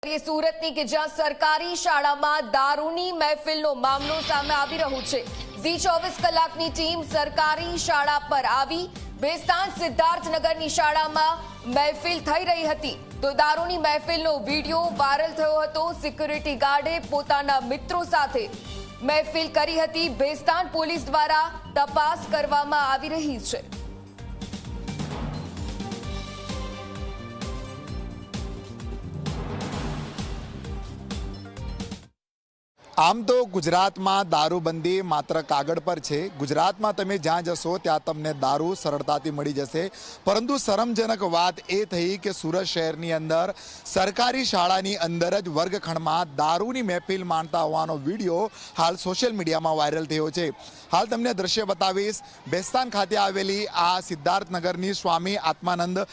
સુરતની કે જ્યાં સરકારી શાળામાં દારૂની મહેફિલનો મામલો સામે આવી રહ્યો છે। ઝી 24 કલાકની ટીમ સરકારી શાળા પર આવી। બેસ્તાન સિદ્ધાર્થનગરની શાળામાં મહેફિલ થઈ રહી હતી તો દારૂની મહેફિલનો વિડીયો વાયરલ થયો હતો। સિક્યુરિટી ગાર્ડે પોતાના મિત્રો સાથે મહેફિલ કરી હતી। બેસ્તાન પોલીસ દ્વારા તપાસ કરવામાં આવી રહી છે। આમ તો ગુજરાતમાં દારૂબંધી માત્ર કાગળ પર છે। ગુજરાતમાં તમે જ્યાં જશો ત્યાં તમને દારૂ સરળતાથી મળી જશે, પરંતુ શરમજનક વાત એ થઈ કે સુરત શહેરની અંદર સરકારી શાળાની અંદર જ વર્ગખંડમાં દારૂની મહેફિલ માણતા હોવાનો વિડીયો હાલ સોશિયલ મીડિયામાં વાયરલ થયો છે। હાલ તમને દ્રશ્ય બતાવીશ। બેસ્તાન ખાતે આવેલી આ સિદ્ધાર્થનગરની સ્વામી આત્માનંદ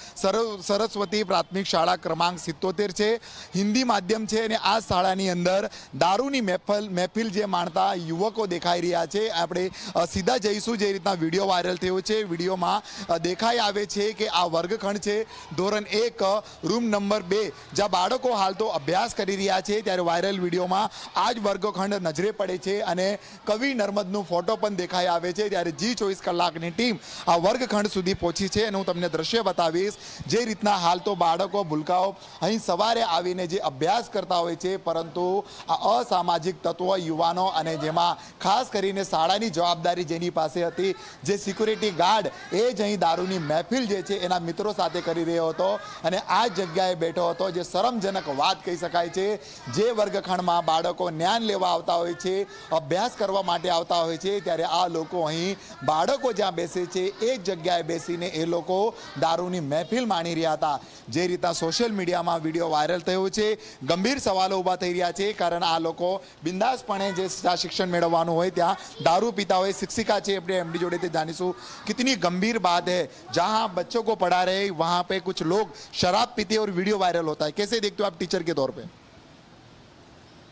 સરસ્વતી પ્રાથમિક શાળા ક્રમાંક 77 છે। હિન્દી માધ્યમ છે અને આ શાળાની અંદર દારૂની મહેફિલ જે માણતા યુવકો દેખાઈ રહ્યા છે। આપણે સીધા જઈશું। જે રીતના વિડીયો વાયરલ થયો છે, વિડીયોમાં દેખાઈ આવે છે કે આ વર્ગખંડ છે, ધોરણ 1 રૂમ નંબર 2, જ્યાં બાળકો હાલ તો અભ્યાસ કરી રહ્યા છે। ત્યારે વાયરલ વિડીયોમાં આ જ વર્ગખંડ નજરે પડે છે અને કવિ નર્મદનો ફોટો પણ દેખાઈ આવે છે। ત્યારે જી 24 કલાકની ટીમ આ વર્ગખંડ સુધી પહોંચી છે અને હું તમને દ્રશ્ય બતાવીશ। જે રીતના હાલ તો બાળકો ભૂલકાઓ અહીં સવારે આવીને જે અભ્યાસ કરતા હોય છે, પરંતુ આ અસામાજિક તત્વો યુવાનો અને જેમાં ખાસ કરીને શાળાની જવાબદારી જેની પાસે હતી, જે સિક્યુરિટી ગાર્ડ, એ જ અહીં દારૂની મહેફિલ જે છે એના મિત્રો સાથે કરી રહ્યો હતો અને આ જગ્યાએ બેઠો હતો। જે શરમજનક વાત કહી શકાય છે। જે વર્ગખંડમાં બાળકો જ્ઞાન લેવા આવતા હોય છે, અભ્યાસ કરવા માટે આવતા હોય છે, ત્યારે આ લોકો અહીં બાળકો જ્યાં બેસે છે એ જ જગ્યાએ બેસીને એ લોકો દારૂની મહેફિલ માણી રહ્યા હતા। જે રીતના સોશિયલ મીડિયામાં વિડીયો વાયરલ થયો છે, ગંભીર સવાલો ઊભા થઈ રહ્યા છે, કારણ આ લોકો बिंदासपणे जे शिक्षण मेळवવાનું હોય ત્યાં दारू पीता હોય। शिक्षिका છે अपने एमडी जोड़े थे जानिशु कितनी गंभीर बात है, जहां बच्चों को पढ़ा रहे वहां पे कुछ लोग शराब पीते और वीडियो वायरल होता है। कैसे देखते हो आप टीचर के तौर पे?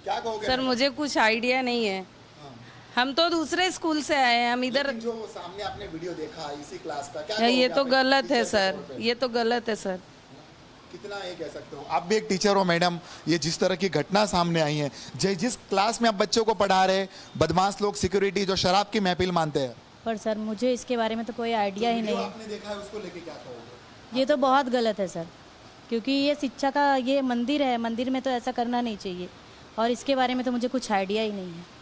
क्या कहोगे? सर मुझे कुछ आइडिया नहीं है। हम तो दूसरे स्कूल से आए हैं। हम इधर जो सामने आपने वीडियो देखा इसी क्लास का, क्या ये तो आप गलत है टीचर के सर, तौर पे? ये तो गलत है सर। कितना ये कह सकते हो? आप भी एक टीचर हो मैडम, ये जिस तरह की घटना सामने आई है, जिस क्लास में आप बच्चों को पढ़ा रहे, बदमाश लोग सिक्योरिटी जो शराब की महफिल मानते हैं, पर सर मुझे इसके बारे में तो कोई आइडिया ही नहीं है। आपने देखा है, उसको लेके क्या कहोगे? ये तो बहुत गलत है सर, क्योंकि ये शिक्षा का ये मंदिर है, मंदिर में तो ऐसा करना नहीं चाहिए और इसके बारे में तो मुझे कुछ आइडिया ही नहीं है।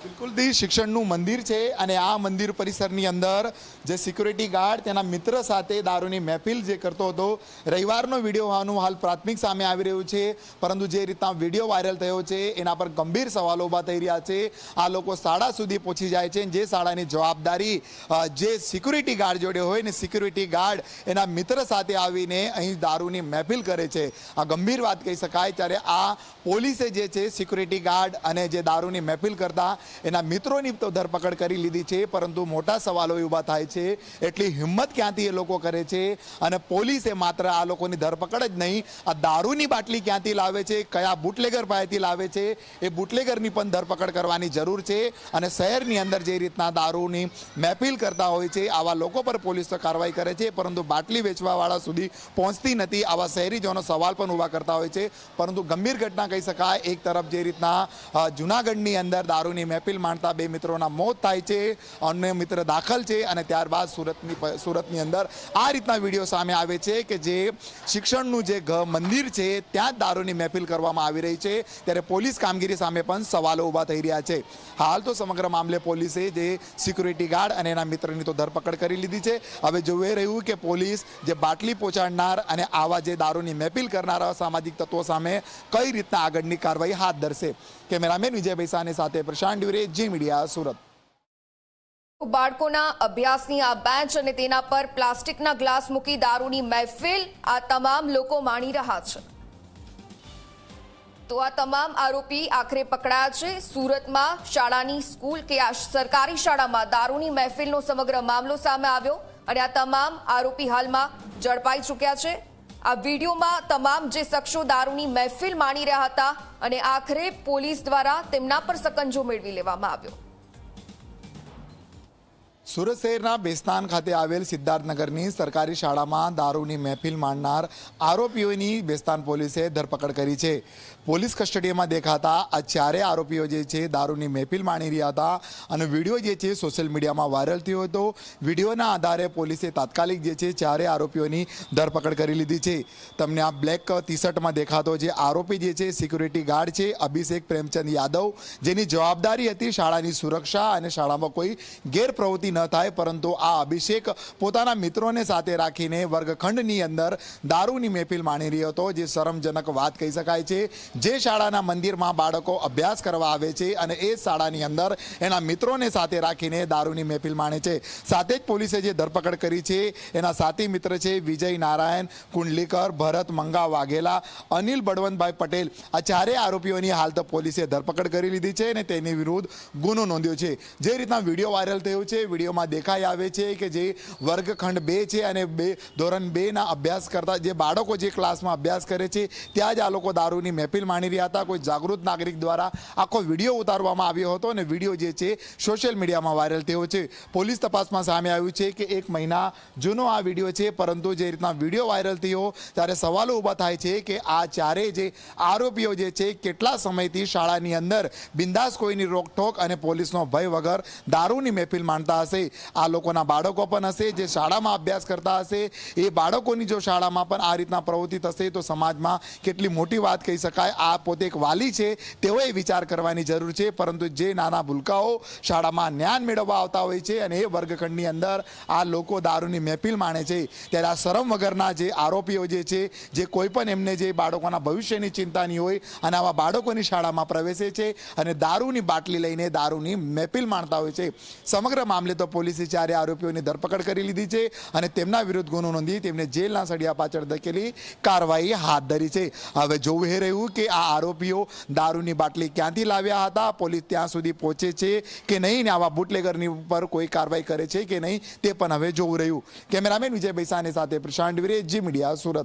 બિલકુલ દી શિક્ષણનું મંદિર છે અને આ મંદિર પરિસરની અંદર જે સિક્યુરિટી ગાર્ડ તેના મિત્ર સાથે દારૂની મહેફિલ જે કરતો હતો, રવિવારનો વિડીયો હોવાનું હાલ પ્રાથમિક સામે આવી રહ્યું છે, પરંતુ જે રીતના વિડીયો વાયરલ થયો છે એના પર ગંભીર સવાલો ઊભા થઈ રહ્યા છે। આ લોકો શાળા સુધી પહોંચી જાય છે, જે શાળાની જવાબદારી જે સિક્યુરિટી ગાર્ડ જોડે હોય ને, સિક્યુરિટી ગાર્ડ એના મિત્ર સાથે આવીને અહીં દારૂની મહેફિલ કરે છે। આ ગંભીર વાત કહી શકાય। ત્યારે આ પોલીસે જે છે સિક્યુરિટી ગાર્ડ અને જે દારૂની મહેફિલ કરતા એના મિત્રોની તો ધરપકડ કરી લીધી છે, પરંતુ મોટા સવાલો ઊભા થાય છે, એટલી હિંમત ક્યાંથી એ લોકો કરે છે અને પોલીસે માત્ર આ લોકોની ધરપકડ જ નહીં, આ દારૂની બાટલી ક્યાંથી લાવે છે, કયા બુટલેગર પાસેથી લાવે છે, એ બુટલેગરની પણ ધરપકડ કરવાની જરૂર છે। અને શહેરની અંદર જે રીતના દારૂની મહેફિલ કરતા હોય છે આવા લોકો પર પોલીસ તો કાર્યવાહી કરે છે, પરંતુ બાટલી વેચવાવાળા સુધી પહોંચતી નથી। આવા શહેરીજનો સવાલ પણ ઊભા કરતા હોય છે, પરંતુ ગંભીર ઘટના કહી શકાય। એક તરફ જે રીતના જૂનાગઢની અંદર દારૂની મહેફિલ માણતા બે મિત્રોના મોત થાય છે, અન્ય મિત્ર દાખલ છે અને ત્યારબાદ સુરતની અંદર આ રીતના વિડીયો સામે આવે છે કે જે શિક્ષણનું જે મંદિર છે ત્યાં જ દારૂની મહેફિલ કરવામાં આવી રહી છે। ત્યારે પોલીસ કામગીરી સામે પણ સવાલો ઊભા થઈ રહ્યા છે। હાલ તો સમગ્ર મામલે પોલીસે જે સિક્યુરિટી ગાર્ડ અને એના મિત્રની તો ધરપકડ કરી લીધી છે। હવે જોઈ રહ્યું કે પોલીસ જે બાટલી પહોંચાડનાર અને આવા જે દારૂની મહેફિલ કરનારા સામાજિક તત્વો સામે કઈ રીતના આગળની કાર્યવાહી હાથ ધરશે। કેમેરામેન વિજય ભૈસાની સાથે પ્રશાંત ડ્યુરે, જી મીડિયા, સુરત। બાળકોના અભ્યાસની આ બેન્ચ અને તેના પર પ્લાસ્ટિકના ગ્લાસ મૂકી દારૂની મહેફિલ આ તમામ લોકો માણી રહ્યા છે। તો આ તમામ આરોપી આખરે પકડાયા છે। સુરતમાં શાળાની સ્કૂલ કે આ સરકારી શાળામાં દારૂની મહેફિલનો સમગ્ર મામલો સામે આવ્યો અને આ તમામ આરોપી હાલમાં ઝડપાઈ ચૂક્યા છે। આ વિડીયોમાં તમામ જે શખ્સો દારૂની મહેફિલ માણી રહ્યા હતા અને આખરે પોલીસ દ્વારા તેમના પર સકંજો મેળવી લેવામાં આવ્યો। સુરત શહેરના બેસ્તાન ખાતે આવેલ સિદ્ધાર્થનગરની સરકારી શાળામાં દારૂની મહેફિલ માંડનાર આરોપીઓની બેસ્તાન પોલીસે ધરપકડ કરી છે. પોલીસ કસ્ટડીમાં દેખાતા આ ચારે આરોપીઓ જે છે દારૂની મહેફિલ માણી રહ્યા હતા અને વિડીયો જે છે સોશિયલ મીડિયામાં વાયરલ થયો હતો. વિડીયોના આધારે પોલીસે તાત્કાલિક જે છે ચારે આરોપીઓની ધરપકડ કરી લીધી છે. તમને આ બ્લેક ટી શર્ટમાં દેખાતો જે આરોપી જે છે સિક્યુરિટી ગાર્ડ છે અભિષેક પ્રેમચંદ યાદવ, જેની જવાબદારી હતી શાળાની સુરક્ષા અને શાળામાં કોઈ ગેરપ્રવૃત્તિ ન થાય. પરંતુ આ અભિષેક પોતાના મિત્રોને સાથે રાખીને વર્ગખંડની અંદર દારૂની મહેફિલ માણી રહ્યો હતો, જે શરમજનક વાત કહી શકાય છે. જે શાળાના મંદિરમાં બાળકો અભ્યાસ કરવા આવે છે અને એ શાળાની અંદર એના મિત્રોને સાથે રાખીને દારૂની મહેફિલ માણે છે. સાથે જ પોલીસે જે ધરપકડ કરી છે એના સાથી મિત્ર છે વિજય નારાયણ કુંડલીકર, ભરત મંગા વાઘેલા, અનિલ બળવંતભાઈ પટેલ. આ ચારેય આરોપીઓની હાલ તો પોલીસે ધરપકડ કરી લીધી છે અને તેની વિરુદ્ધ ગુનો નોંધ્યો છે. જે રીતના વિડીયો વાયરલ થયો છે, વિડીયોમાં દેખાઈ આવે છે કે જે વર્ગખંડ 2 છે અને ધોરણ 2ના અભ્યાસ કરતા જે બાળકો જે ક્લાસમાં અભ્યાસ કરે છે ત્યાં જ આ લોકો દારૂની મહેફિલ માણી રહ્યા હતા. કોઈ જાગૃત નાગરિક દ્વારા આખો વિડીયો ઉતારવામાં આવ્યો હતો અને વિડીયો જે છે સોશિયલ મીડિયામાં વાયરલ થયો છે. પોલીસ તપાસમાં સામે આવ્યું છે કે 1 મહિના જૂનો આ વિડીયો છે, પરંતુ જે રીતના વિડીયો વાયરલ થયો ત્યારે સવાલો ઊભા થાય છે કે આ ચારેય જે આરોપીઓ જે છે કેટલા સમયથી શાળાની અંદર બિંદાસ કોઈની રોકટોક અને પોલીસનો ભય વગર દારૂની મહેફિલ માણતા હશે. આ લોકોના બાળકો પણ હશે જે શાળામાં અભ્યાસ કરતા હશે. એ બાળકોની જો શાળામાં પણ આ રીતના પ્રવૃત્તિ થશે તો સમાજમાં કેટલી મોટી વાત કહી શકાય. આ પોતે એક વાલી છે, તેઓએ વિચાર કરવાની જરૂર છે. પરંતુ જે નાના ભૂલકાઓ શાળામાં જ્ઞાન મેળવવા આવતા હોય છે અને એ વર્ગખંડની અંદર આ લોકો દારૂની મહેફિલ માણે છે, ત્યારે આ શરમ વગરના જે આરોપીઓ જે છે, જે કોઈ પણ એમને જે બાળકોના ભવિષ્યની ચિંતા નહીં હોય અને આવા બાળકોની શાળામાં પ્રવેશે છે અને દારૂની બાટલી લઈને દારૂની મહેફિલ માણતા હોય છે. સમગ્ર મામલે તો પોલીસે ચારે આરોપીઓની ધરપકડ કરી લીધી છે અને તેમના વિરુદ્ધ ગુનો નોંધી તેમને જેલના સળિયા પાછળ ધકેલી કાર્યવાહી હાથ ધરી છે. હવે જોવું એ રહ્યું કે આ આરોપીઓ દારૂની બાટલી ક્યાંથી લાવ્યા હતા, પોલીસ ત્યાં સુધી પહોંચે છે કે નહીં, ને આવા બુટલેગરની ઉપર કોઈ કાર્યવાહી કરે છે કે નહીં, તે પણ હવે જોવું રહ્યું. કેમેરામેન વિજય બૈસાની સાથે પ્રશાંત વિરે, જી મીડિયા, સુરત.